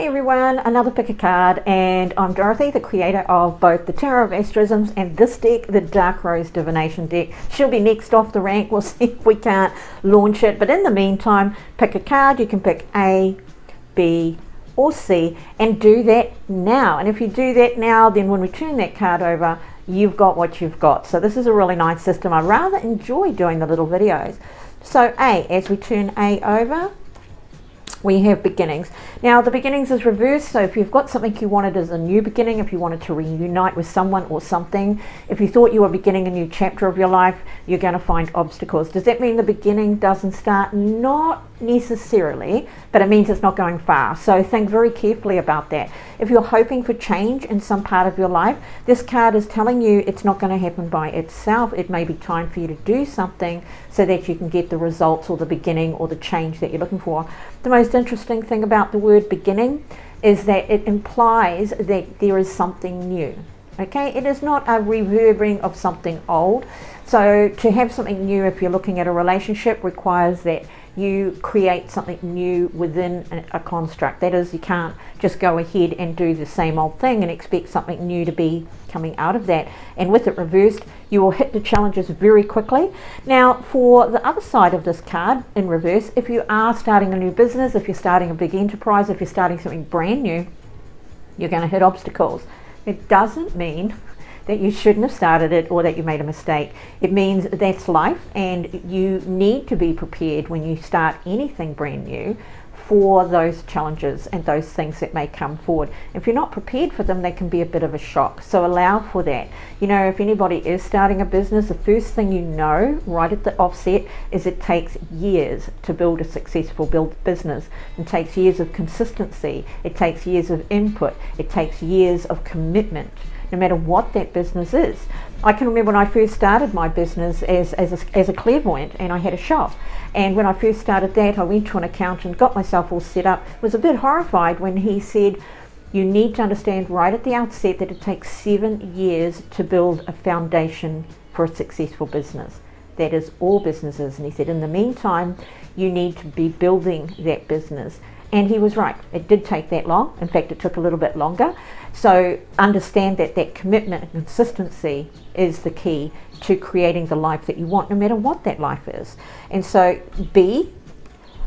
everyone, another pick a card, and I'm Dorothy, the creator of both the Tarot of Asterisms and this deck, the Dark Rose Divination deck. She'll be next off the rank. We'll see if we can't launch it, but in the meantime, pick a card. You can pick A, B or C and do that now. And if you do that now, then when we turn that card over, you've got what you've got. So this is a really nice system. I rather enjoy doing the little videos. So A, as we turn A over, we have beginnings. Now the beginnings is reversed, so if you've got something you wanted as a new beginning, if you wanted to reunite with someone or something, if you thought you were beginning a new chapter of your life, you're going to find obstacles. Does that mean the beginning doesn't start? Not necessarily, but it means it's not going far. So think very carefully about that. If you're hoping for change in some part of your life, this card is telling you it's not going to happen by itself. It may be time for you to do something so that you can get the results or the beginning or the change that you're looking for. The most interesting thing about the word beginning is that it implies that there is something new. Okay, it is not a reverberating of something old. So to have something new, if you're looking at a relationship, requires that you create something new within a construct. That is, you can't just go ahead and do the same old thing and expect something new to be coming out of that. And with it reversed, you will hit the challenges very quickly. Now, for the other side of this card in reverse, if you are starting a new business, if you're starting a big enterprise, if you're starting something brand new, you're going to hit obstacles. It doesn't mean that you shouldn't have started it or that you made a mistake. It means that's life, and you need to be prepared when you start anything brand new for those challenges and those things that may come forward. If you're not prepared for them, they can be a bit of a shock. So allow for that. You know, if anybody is starting a business, the first thing you know right at the offset is it takes years to build a successful business. It takes years of consistency. It takes years of input. It takes years of commitment, no matter what that business is. I can remember when I first started my business as a clairvoyant, and I had a shop. And when I first started that, I went to an accountant, got myself all set up, was a bit horrified when he said, you need to understand right at the outset that it takes 7 years to build a foundation for a successful business. That is all businesses. And he said, in the meantime, you need to be building that business. And he was right. It did take that long. In fact, it took a little bit longer. So understand that that commitment and consistency is the key to creating the life that you want, no matter what that life is. And so B,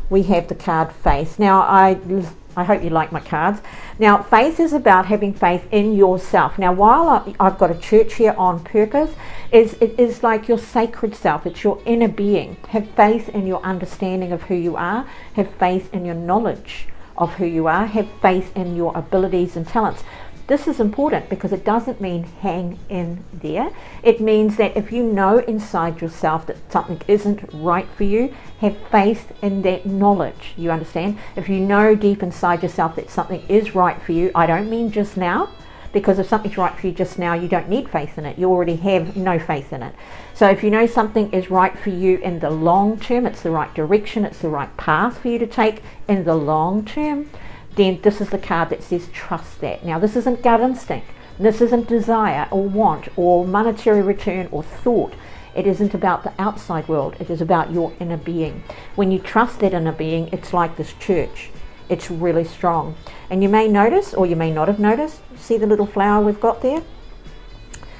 we have the card Faith. Now, I hope you like my cards. Now, faith is about having faith in yourself. Now, while I've got a church here on purpose, it is like your sacred self. It's your inner being. Have faith in your understanding of who you are. Have faith in your knowledge of who you are. Have faith in your abilities and talents. This is important because it doesn't mean hang in there. It means that if you know inside yourself that something isn't right for you, have faith in that knowledge. You understand? If you know deep inside yourself that something is right for you, I don't mean just now, because if something's right for you just now, you don't need faith in it. You already have no faith in it. So if you know something is right for you in the long term, it's the right direction, it's the right path for you to take in the long term, then this is the card that says trust that. Now, this isn't gut instinct. This isn't desire or want or monetary return or thought. It isn't about the outside world. It is about your inner being. When you trust that inner being, it's like this church. It's really strong. And you may notice, or you may not have noticed, see the little flower we've got there?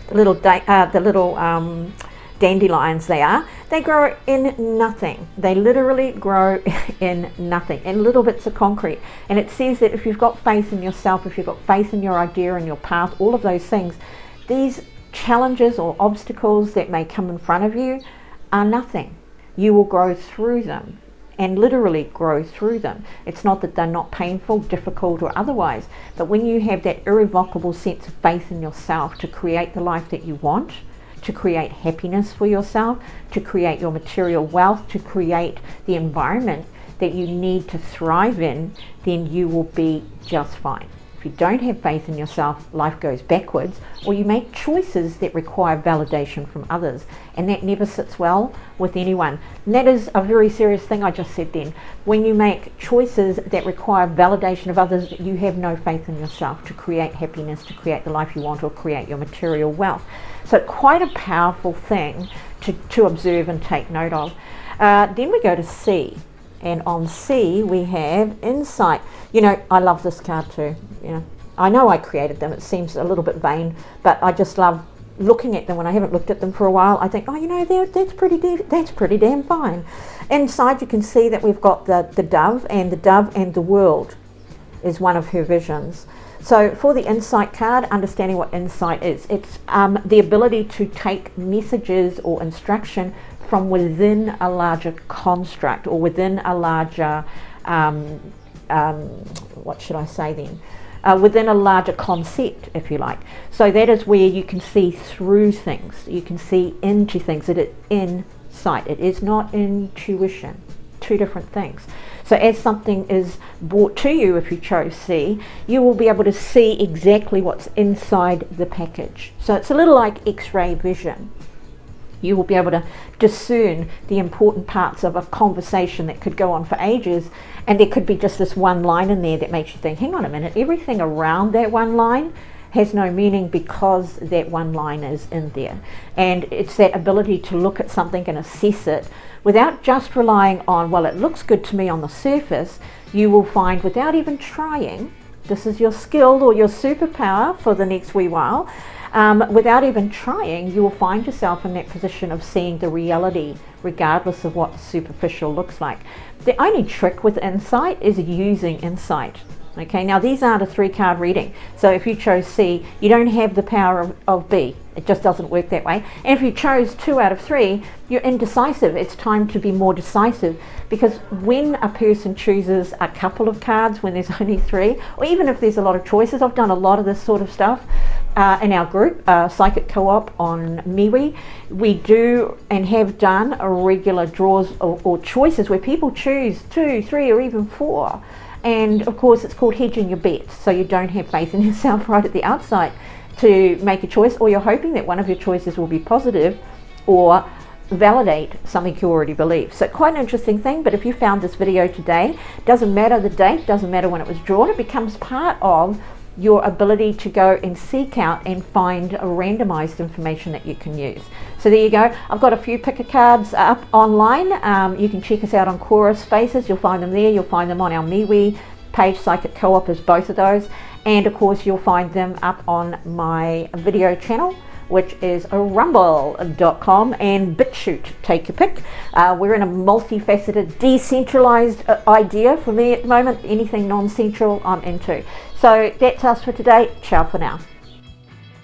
The little dandelions they grow in nothing. They literally grow in nothing, in little bits of concrete. And it says that if you've got faith in yourself, if you've got faith in your idea and your path, all of those things, these challenges or obstacles that may come in front of you are nothing. You will grow through them, and literally grow through them. It's not that they're not painful, difficult or otherwise, but when you have that irrevocable sense of faith in yourself to create the life that you want, to create happiness for yourself, to create your material wealth, to create the environment that you need to thrive in, then you will be just fine. If you don't have faith in yourself, life goes backwards, or you make choices that require validation from others, and that never sits well with anyone. And that is a very serious thing I just said then. When you make choices that require validation of others, you have no faith in yourself to create happiness, to create the life you want, or create your material wealth. So quite a powerful thing to observe and take note of. Then we go to C. And on C we have insight. You know, I love this card too. You know, I know I created them. It seems a little bit vain, but I just love looking at them when I haven't looked at them for a while. I think, oh, you know, that's pretty damn fine. Inside you can see that we've got the dove, and the world is one of her visions. So for the insight card, understanding what insight is, it's the ability to take messages or instruction from within a larger construct, or within a larger, what should I say then? Within a larger concept, if you like. So that is where you can see through things. You can see into things. It is insight. It is not intuition. Two different things. So as something is brought to you, if you chose C, you will be able to see exactly what's inside the package. So it's a little like X-ray vision. You will be able to discern the important parts of a conversation that could go on for ages, and there could be just this one line in there that makes you think, hang on a minute, everything around that one line has no meaning because that one line is in there. And it's that ability to look at something and assess it without just relying on, well, it looks good to me on the surface. You will find, without even trying, this is your skill or your superpower for the next wee while, without even trying, you will find yourself in that position of seeing the reality regardless of what superficial looks like. The only trick with insight is using insight. Okay, now these aren't a 3-card reading, so if you chose C, you don't have the power of B. It just doesn't work that way. And if you chose 2 out of 3, you're indecisive. It's time to be more decisive, because when a person chooses a couple of cards when there's only 3, or even if there's a lot of choices, I've done a lot of this sort of stuff in our group, Psychic Co-op on MeWe. We do and have done a regular draws or choices where people choose 2, 3, or even 4. And of course it's called hedging your bets, so you don't have faith in yourself right at the outset to make a choice, or you're hoping that one of your choices will be positive or validate something you already believe. So quite an interesting thing. But if you found this video today, doesn't matter the date, doesn't matter when it was drawn, it becomes part of your ability to go and seek out and find a randomized information that you can use. So there you go. I've got a few picker cards up online. You can check us out on Quora Spaces. You'll find them there. You'll find them on our MeWe page. Psychic Co-op is both of those. And of course you'll find them up on my video channel, which is rumble.com and BitChute, take your pick. We're in a multifaceted, decentralized idea for me at the moment. Anything non-central I'm into. So that's us for today. Ciao for now.